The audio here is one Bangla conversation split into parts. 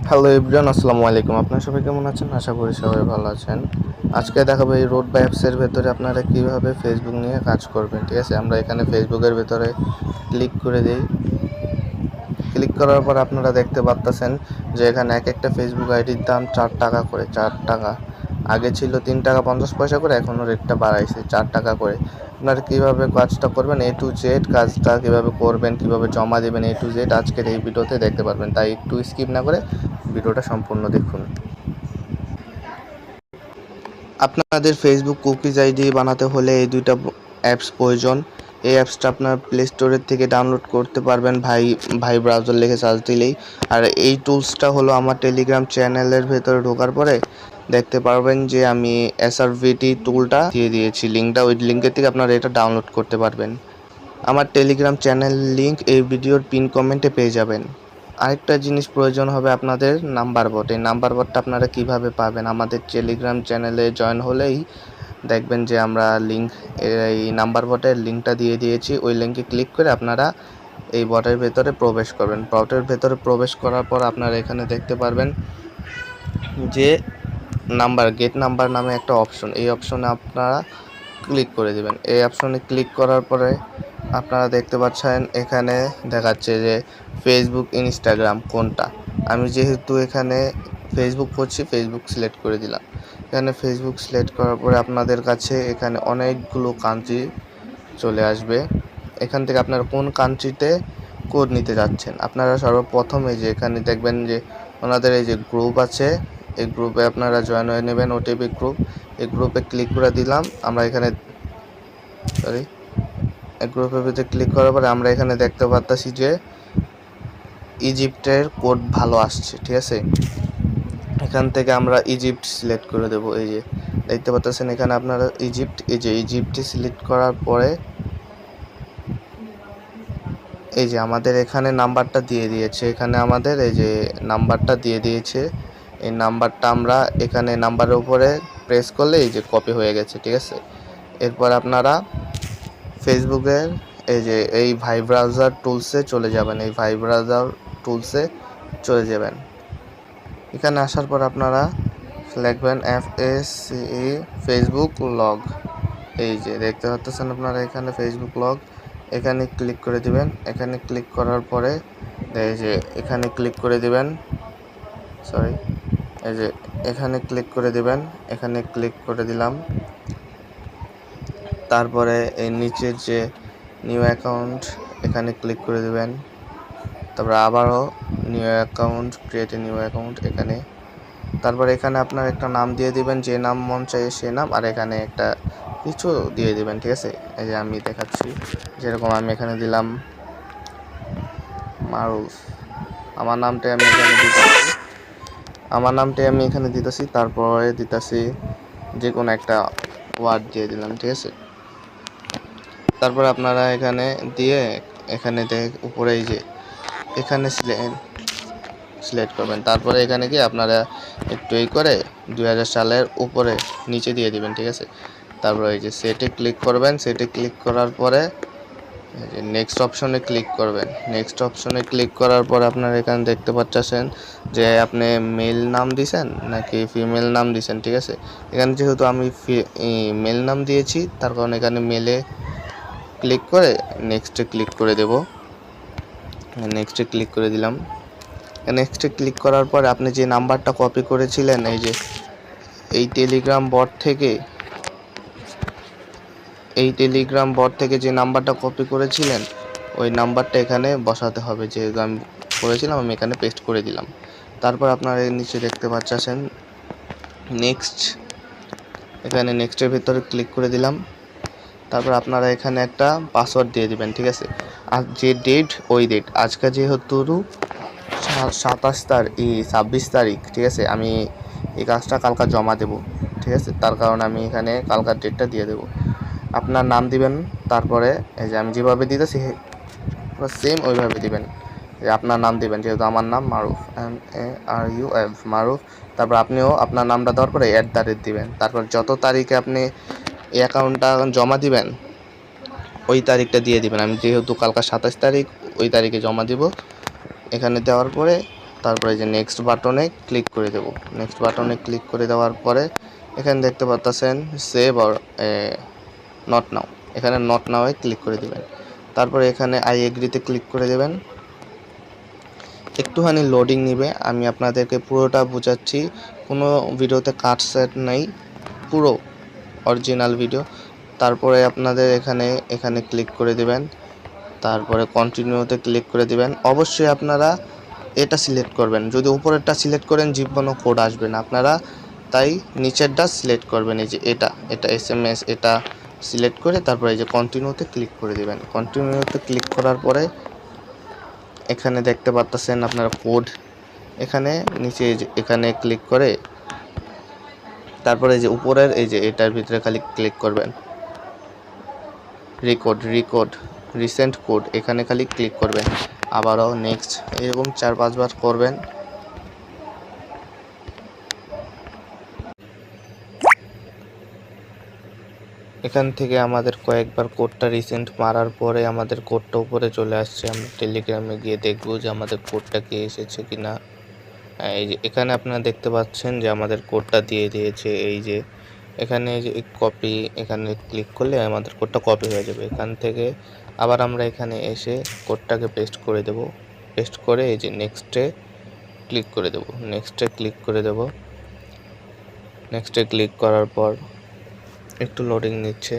হ্যালো এভরিওয়ান, আসসালামু আলাইকুম। আপনারা সবাই কেমন আছেন? আশা করি সবাই ভালো আছেন। আজকে দেখাবো এই রোড বা অ্যাপসের ভেতরে আপনারা কীভাবে ফেসবুক নিয়ে কাজ করবেন। ঠিক আছে, আমরা এখানে ফেসবুকের ভেতরে ক্লিক করে দিই। ক্লিক করার পর আপনারা দেখতে পাচ্ছেন যে এখানে এক একটা ফেসবুক আইডির দাম 4 টাকা করে। 4 টাকা, আগে ছিল 3 টাকা 50 পয়সা করে, এখনও রেটটা বাড়াইছে 4 টাকা করে। আপনারা কীভাবে কাজটা করবেন, এ টু জেড কাজটা কীভাবে করবেন, কীভাবে জমা দেবেন, এ টু জেড আজকের এই ভিডিওতে দেখতে পারবেন। তাই একটু স্কিপ না করে ভিডিওটা সম্পূর্ণ দেখুন। আপনাদের ফেসবুক কুকিজ আইডি বানাতে হলে এই দুইটা অ্যাপস প্রয়োজন। এই অ্যাপসটা আপনার প্লে স্টোরের থেকে ডাউনলোড করতে পারবেন ভাই ব্রাউজার লিখে সার্চ দিলেই। আর এই টুলসটা হলো আমার টেলিগ্রাম চ্যানেলের ভেতরে ঢোকার পরে দেখতে পারবেন যে আমি এসআরভিটি টুলটা দিয়ে দিয়েছি লিঙ্কটা, ওই লিঙ্কের থেকে আপনারা এটা ডাউনলোড করতে পারবেন। আমার টেলিগ্রাম চ্যানেল লিঙ্ক এই ভিডিওর পিন কমেন্টে পেয়ে যাবেন। আরেকটা জিনিস প্রয়োজন হবে আপনাদের নাম্বার বট। এই নাম্বার বটটা আপনারা কিভাবে পাবেন? আমাদের টেলিগ্রাম চ্যানেলে জয়েন হলেই দেখবেন যে আমরা লিঙ্ক, এই নাম্বার বটের লিঙ্কটা দিয়ে দিয়েছি। ওই লিঙ্কে ক্লিক করে আপনারা এই বটের ভেতরে প্রবেশ করবেন। বটের ভেতরে প্রবেশ করার পর আপনারা এখানে দেখতে পারবেন যে গেট নাম্বার নামে একটা অপশন, এই অপশনে আপনারা ক্লিক করে দেবেন। এই অপশনে ক্লিক করার পরে আপনারা দেখতে পাচ্ছেন এখানে দেখাচ্ছে যে ফেসবুক, ইনস্টাগ্রাম কোনটা। আমি যেহেতু এখানে ফেসবুক করছি, ফেসবুক সিলেক্ট করে দিলাম। এখানে ফেসবুক সিলেক্ট করার পরে আপনাদের কাছে এখানে অনেকগুলো কান্ট্রি চলে আসবে। এখান থেকে আপনারা কোন কান্ট্রিতে কোড নিতে যাচ্ছেন, আপনারা সর্বপ্রথমে যে এখানে দেখবেন যে ওনাদের এই যে গ্রুপ আছে, এই গ্রুপে আপনারা জয়েন হয়ে নেবেন। ওটিপি গ্রুপ, এই গ্রুপে ক্লিক করে দিলাম। আমরা এখানে এই গ্রুপের ভিতরে ক্লিক করার পরে আমরা এখানে দেখতে পাচ্ছি যে ইজিপ্টের কোড ভালো আসছে। ঠিক আছে, এখান থেকে আমরা ইজিপ্ট সিলেক্ট করে দেব। এই যে দেখতে পাচ্ছেন এখানে আপনারা ইজিপ্ট, এই যে ইজিপ্টে সিলেক্ট করার পরে এই যে আমাদের এখানে নাম্বারটা দিয়ে দিয়েছে, এখানে আমাদের এই যে নাম্বারটা দিয়ে দিয়েছে। এই নাম্বারটা আমরা এখানে নাম্বারের উপরে প্রেস করলে এই যে কপি হয়ে গেছে। ঠিক আছে, এরপর আপনারা ফেসবুকের এই যে এই ভাই ব্রাউজার টুলসে চলে যাবেন। এই ভাই ব্রাউজার টুলসে চলে যাবেন। এখানে আসার পর আপনারা লিখবেন FACE ফেসবুক লগ। এই যে দেখতে পাচ্ছেন আপনারা এখানে ফেসবুক লগ, এখানে ক্লিক করে দিবেন। এখানে ক্লিক করার পরে এই যে এখানে ক্লিক করে দিবেন, এই যে এখানে ক্লিক করে দিবেন। এখানে ক্লিক করে দিলাম। তারপরে এই নিচের যে নিউ অ্যাকাউন্ট, এখানে ক্লিক করে দিবেন। তারপরে আবারও new account, create a new account এখানে। তারপরে এখানে আপনার একটা নাম দিয়ে দিবেন, যে নাম মন চাই সে নাম, আর এখানে একটা কিছু দিয়ে দিবেন। ঠিক আছে, এই যে আমি দেখাচ্ছি, যেরকম আমি এখানে দিলাম মারুফ। আমার নামটাই আমি এখানে দিতেছি। তারপরে দিতেছি যে কোনো একটা ওয়ার্ড দিয়ে দিলাম। ঠিক আছে, তারপর আপনারা এখানে দিয়ে এখানে উপরে এই যে এখানে সিলেক্ট করবেন। তারপরে এখানে গিয়ে আপনারা একটু এই করে 2000 সালের উপরে নিচে দিয়ে দিবেন। ঠিক আছে, তারপরে এই যে সেটে ক্লিক করবেন। সেটে ক্লিক করার পরে এই যে নেক্সট অপশনে ক্লিক করবেন। নেক্সট অপশনে ক্লিক করার পর আপনারা এখানে দেখতে পাচ্ছেন যে আপনি মেল নাম দিয়েছেন নাকি ফিমেল নাম দিয়েছেন। ঠিক আছে, এখানে যেহেতু আমি মেল নাম দিয়েছি, তার কারণে এখানে মেলে ক্লিক করে নেক্সটে ক্লিক করে দেব। নেক্সটে ক্লিক করে দিলাম। নেক্সটে ক্লিক করার পর আপনি যে নাম্বারটা কপি করেছিলেন এই যে এই টেলিগ্রাম বট থেকে যে নাম্বারটা কপি করেছিলেন ওই নাম্বারটা এখানে বসাতে হবে। যে আমি করেছিলাম আমি এখানে পেস্ট করে দিলাম। তারপর আপনারা এর নিচে দেখতে পাচ্ছেন নেক্সট, এখানে নেক্সটের ভিতরে ক্লিক করে দিলাম। তারপর আপনারা এখানে একটা পাসওয়ার্ড দিয়ে দিবেন। ঠিক আছে, আর যে ডেট ওই ডেট, আজকে যেহেতু 26 তারিখ, ঠিক আছে, আমি এই কাজটা কালকে জমা দেব। ঠিক আছে, তার কারণে আমি এখানে কালকার ডেটটা দিয়ে দেব। আপনার নাম দিবেন, তারপরে এই যে আমি যেভাবে দিতেছি সেম ওইভাবে দিবেন। যে আপনার নাম দিবেন, যেহেতু আমার নাম মারুফ, MARUF মারুফ। তারপর আপনিও আপনার নামটা দেওয়ার পরে @ দিবেন। তারপর যত তারিখে আপনি এই অ্যাকাউন্টটা জমা দিবেন ওই তারিখটা দিয়ে দিবেন। আমি যেহেতু কালকা 27 তারিখ, ওই তারিখে জমা দিব। এখানে দেওয়ার পরে তারপরে যে নেক্সট বাটনে ক্লিক করে দেব। নেক্সট বাটনে ক্লিক করে দেওয়ার পরে এখানে দেখতে পাচ্ছেন সেভ অর নট নাও, এখানে নট নাওয়ে ক্লিক করে দিবেন। তারপরে এখানে আই এগ্রিতে ক্লিক করে দেবেন। একটুখানি লোডিং নিবে, আমি আপনাদেরকে পুরোটা বোঝাচ্ছি, কোনো ভিডিওতে কাট সেট নেই, পুরো অরিজিনাল ভিডিও। তারপরে আপনাদের এখানে ক্লিক করে দিবেন, তারপরে কন্টিনিউতে ক্লিক করে দিবেন। অবশ্যই আপনারা এটা সিলেক্ট করবেন, যদি উপরেরটা সিলেক্ট করেন জীবনও কোড আসবে না, আপনারা তাই নিচেরটা সিলেক্ট করবেন। এই যে এটা SMS এটা সিলেক্ট করে তারপরে এই যে কন্টিনিউতে ক্লিক করে দিবেন। কন্টিনিউতে ক্লিক করার পরে এখানে দেখতে পাচ্ছেন আপনারা কোড, এখানে নিচে এখানে ক্লিক করে তারপরে এই যে উপরের এই যে এটার ভিতরে খালি ক্লিক করবেন, রিকোড রিসেন্ট কোড, এখানে খালি ক্লিক করবেন। আবারও নেক্সট, এরকম 4-5 বার করবেন। এখান থেকে আমাদের কয়েকবার কোডটা রিসেন্ট মারার পরে আমাদের কোডটা উপরে চলে আসছে। আমরা টেলিগ্রামে গিয়ে দেখব যে আমাদের কোডটা কি এসেছে কিনা। এই যে এখানে আপনারা দেখতে পাচ্ছেন যে আমাদের কোডটা দিয়ে দিয়েছে। এই যে এখানে যে কপি, এখানে ক্লিক করলে আমাদের কোডটা কপি হয়ে যাবে। এখান থেকে আবার আমরা এখানে এসে কোডটাকে পেস্ট করে দেব। পেস্ট করে এই যে নেক্সটে ক্লিক করে দেব। নেক্সটে ক্লিক করার পর একটু লোডিং নিচ্ছে।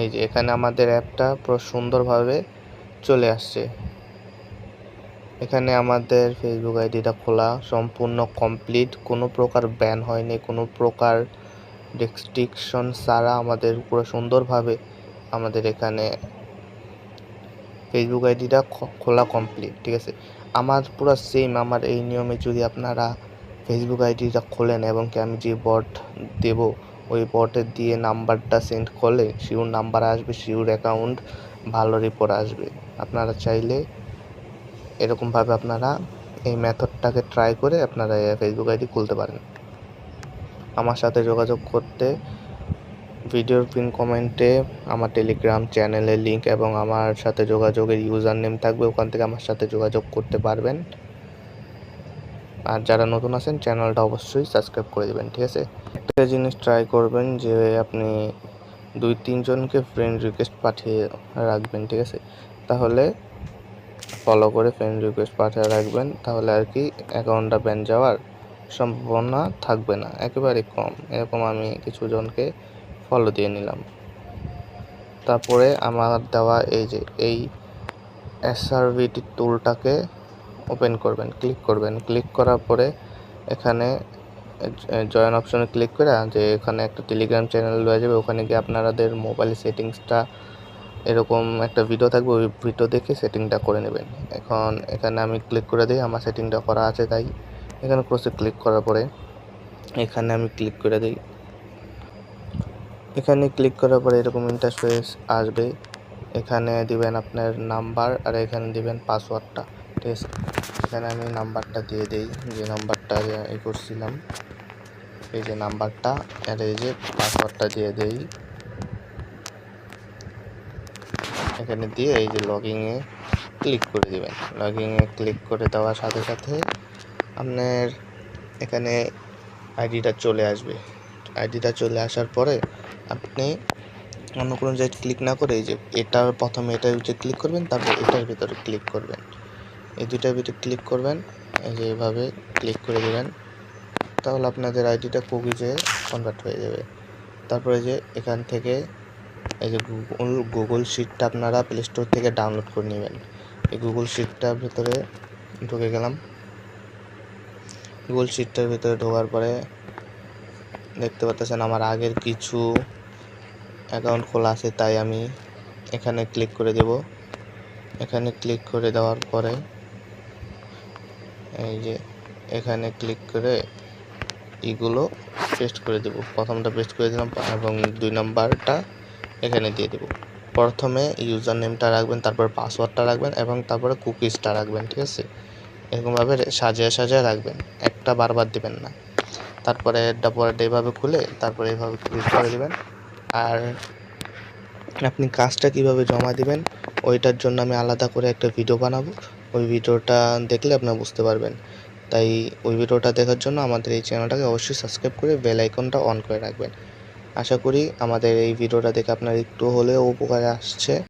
এই যে এখানে আমাদের অ্যাপটা পুরো সুন্দরভাবে চলে আসছে। এখানে আমাদের ফেসবুক আইডিটা খোলা সম্পূর্ণ কমপ্লিট, কোনো প্রকার ব্যান হয়নি, কোনো প্রকার রেস্ট্রিকশন ছাড়া আমাদের পুরো সুন্দরভাবে আমাদের এখানে ফেসবুক আইডিটা খোলা কমপ্লিট। ঠিক আছে, আমার পুরো সেম আমার এই নিয়মে যদি আপনারা ফেসবুক আইডিটা খোলেন এবং কি আমি যে বট দেব ওই বটে দিয়ে নাম্বারটা সেন্ড করলে শিওর নাম্বার আসবে, শিওর অ্যাকাউন্ট, ভালো রিপোর্ট আসবে। আপনারা চাইলে এরকমভাবে আপনারা এই মেথডটাকে ট্রাই করে আপনারা ফেসবুক আইডি খুলতে পারেন। আমার সাথে যোগাযোগ করতে ভিডিওর পিন কমেন্টে আমার টেলিগ্রাম চ্যানেলের লিঙ্ক এবং আমার সাথে যোগাযোগের ইউজার নেম থাকবে, ওখান থেকে আমার সাথে যোগাযোগ করতে পারবেন। আর যারা নতুন আছেন চ্যানেলটা অবশ্যই সাবস্ক্রাইব করে দেবেন। ঠিক আছে, একটা জিনিস ট্রাই করবেন যে আপনি 2-3 জনকে ফ্রেন্ড রিকোয়েস্ট পাঠিয়ে রাখবেন। ঠিক আছে, তাহলে ফলো করে ফ্রেন্ড রিকোয়েস্ট পাঠিয়ে রাখবেন, তাহলে আর কি অ্যাকাউন্টটা ব্যান যাওয়ার সম্ভাবনা থাকবে না, একেবারে কম। এরকম আমি কিছু জনকে ফলো দিয়ে নিলাম। তারপরে আমার দেওয়া এই যে এই SRVT টুলটাকে ওপেন করবেন, ক্লিক করার পরে এখানে জয়েন অপশনে ক্লিক করে যে এখানে একটা টেলিগ্রাম চ্যানেল রয়ে যাবে, ওখানে গিয়ে আপনাদের মোবাইল সেটিংসটা এরকম একটা ভিডিও থাকবে, ওই ভিডিও দেখে সেটিংটা করে নেবেন। এখন এখানে আমি ক্লিক করে দিই, আমার সেটিংটা করা আছে তাই এখানে ক্রসে ক্লিক করার পরে এখানে আমি ক্লিক করে দিই। এখানে ক্লিক করার পরে এরকম ইন্টারফেস আসবে, এখানে দিবেন আপনার নাম্বার আর এখানে দিবেন পাসওয়ার্ডটা। ঠিক আছে, এখানে আমি নাম্বারটা দিয়ে দিই, যে নাম্বারটা করছিলাম এই যে নাম্বারটা, আর এই যে পাসওয়ার্ডটা দিয়ে দিই। এখানে দিয়ে এই যে লগইনে ক্লিক করে দিবেন। লগইনে ক্লিক করে দেওয়ার সাথে সাথে আপনার এখানে আইডিটা চলে আসবে। আইডিটা চলে আসার পরে আপনি অন্য কোনো জায়গায় ক্লিক না করে এই যে প্রথমে এটার ভিতরে ক্লিক করবেন, তারপর এটার ভিতরে ক্লিক করবেন, এই দুইটার ভিতরে ক্লিক করবেন। এই যে এভাবে ক্লিক করে দেবেন, তাহলে আপনাদের আইডিটা কুকিজে কনভার্ট হয়ে যাবে। তারপরে যে এখান থেকে এই যে গুগল শিটটা আপনারা প্লে স্টোর থেকে ডাউনলোড করে নেবেন। এই গুগল শিটটার ভিতরে ঢুকে গেলাম। গুগল শিটটার ভিতরে ঢোকার পরে দেখতে পাচ্ছেন আমার আগের কিছু অ্যাকাউন্ট খোলা আছে, তাই আমি এখানে ক্লিক করে দেব। এখানে ক্লিক করে দেওয়ার পরে এই যে এখানে ক্লিক করে এগুলো পেস্ট করে দেব। প্রথমটা পেস্ট করে দিলাম এবং 2 নাম্বারটা এখানে দিয়ে দেব। প্রথমে ইউজার নেমটা রাখবেন, তারপর পাসওয়ার্ডটা রাখবেন এবং তারপরে কুকিজটা রাখবেন। ঠিক আছে, এরকমভাবে সাজিয়ে রাখবেন, একটা বারবার দিবেন না। তারপরে এটা পরে এইভাবে খুলে তারপরে এইভাবে ক্লিক করে দেবেন। আর আপনি কাজটা কিভাবে জমা দিবেন ওইটার জন্য আমি আলাদা করে একটা ভিডিও বানাবো। ওই ভিডিওটা দেখলে আপনারা বুঝতে পারবেন। তাই ওই ভিডিওটা দেখার জন্য আমাদের এই চ্যানেলটাকে অবশ্যই সাবস্ক্রাইব করে বেল আইকনটা অন করে রাখবেন। আশা করি আমাদের এই ভিডিওটা দেখে আপনার একটু হলেও উপকারে আসছে।